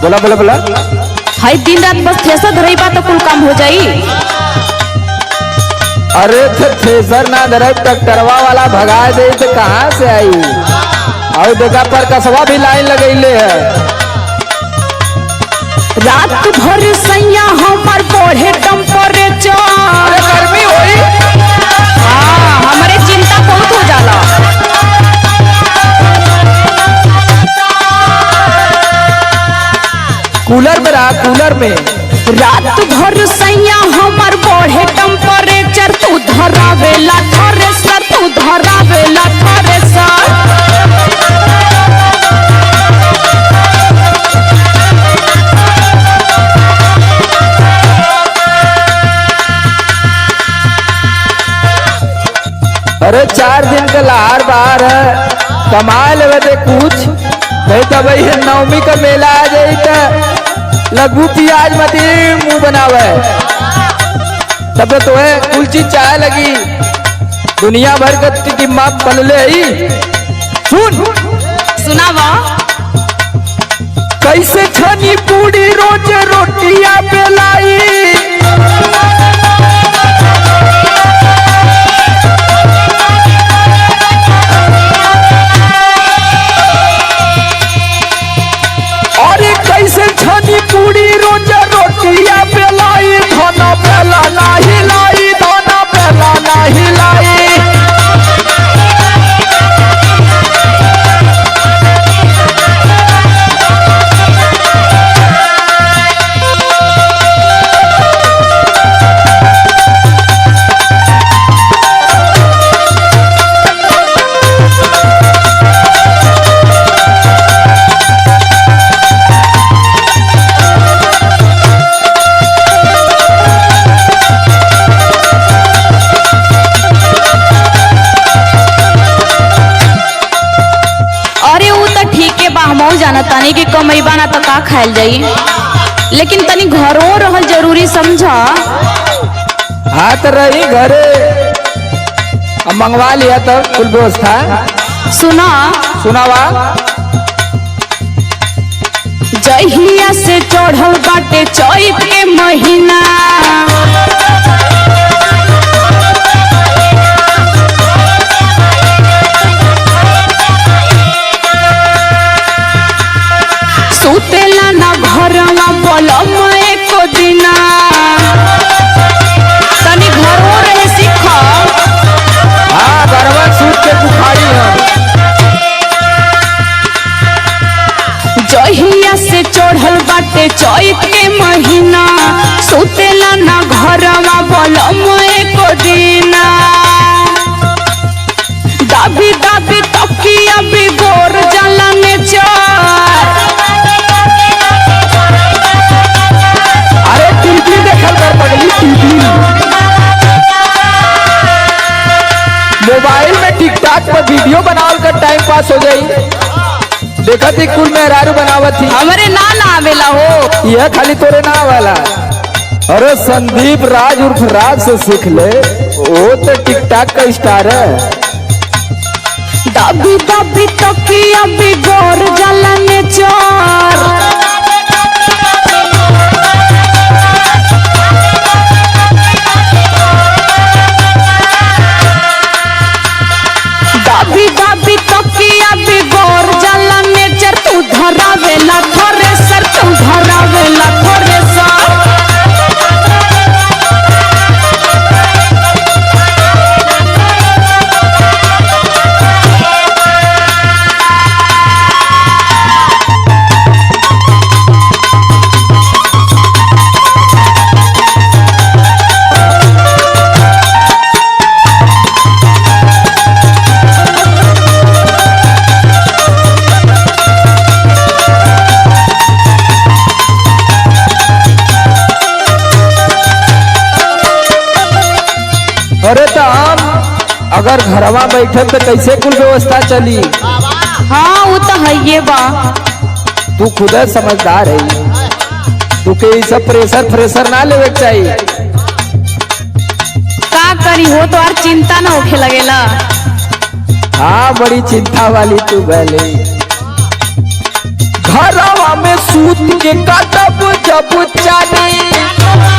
बोला बोला बोला। हाई दिन रात बस थ्रेसर धरई बा तो कुल काम हो जाई। अरे थ्रेसर ना धरे ट्रैक्टरवा वाला भगा दे तो कहाँ से आई। और देखा पर कसवा भी लाइन लगैले है। रात भर सैया हमार बढ़े टेम्परेचर। अरे गर्मी होई। हाँ हमारे चिंता बहुत हो जाला। कूलर में रहा, कूलर में। रात भर सैया हमार बढ़े टेम्परेचर। तू धरावेला थ्रेसर, तू धरावेला थ्रेसर। अरे 4 दिन का लहार बाहर है, कमा लेवे दे कुछ नहीं तो भाई नवमी का मेला आ जाई तो लघु प्याज मती मुंह बनावे तब तो है कुल चीज चाहे लगी। दुनिया भर का टिम्मा पलले ही। सुन सुनावा कैसे छनी पूरी रोज रोटियां बेलाई। छनी पूरी रोज रोटिया बेलाई। धना बेला नहीं लाई, धना बेला नहीं लाई। जाना तानी कि कमैबा ना तो का खायल जाई, लेकिन तनी घरों रहल जरूरी समझा। हाथ रही घरे मंगवा लिया तो कुल व्यवस्था। सुना सुनावा। जहिया से चढ़ल बाटे चैत के महीना। सुतेला ना घरवा पलम एको दिना। तनी घरों रहे सीख। हाँ घरवा सूत के बुखारी है। जहिया से चढ़ल बाटे चैत के महीना। सुतेला ना घरवा पलम एको दिना। दाबी दाबी तकिया बिगोर जाला नेचर। अरे टीवी देखल कर पगली, टीवी मोबाइल में टिकटॉक पर वीडियो बनावल कर टाइम पास हो गई। देखा थी कुल मेहरारू बनावत थी। हमरे ना आवेला हो। यह खाली तोरे ना वाला। अरे संदीप राज उर्फ राज से सीख ले, वो तो टिकटॉक का स्टार है। दाबी दाबी तकिया बिगोर जाला नेचर। दाबी दाबी तकिया बिगोर जाला नेचर। तू धरावेला थ्रेसर, तू धरावेला थ्रेसर। अरे तो हम अगर घरवा बैठे तो कैसे कुल व्यवस्था चली। हाँ वो तो है ये बा। तू खुद समझदार है, तू के सब प्रेशर फ्रेशर ना लेवे चाहिए। का करी हो तो और चिंता ना होखे लगेला। हाँ बड़ी चिंता वाली तू भले। घरवा में सूत के काटब जब चानी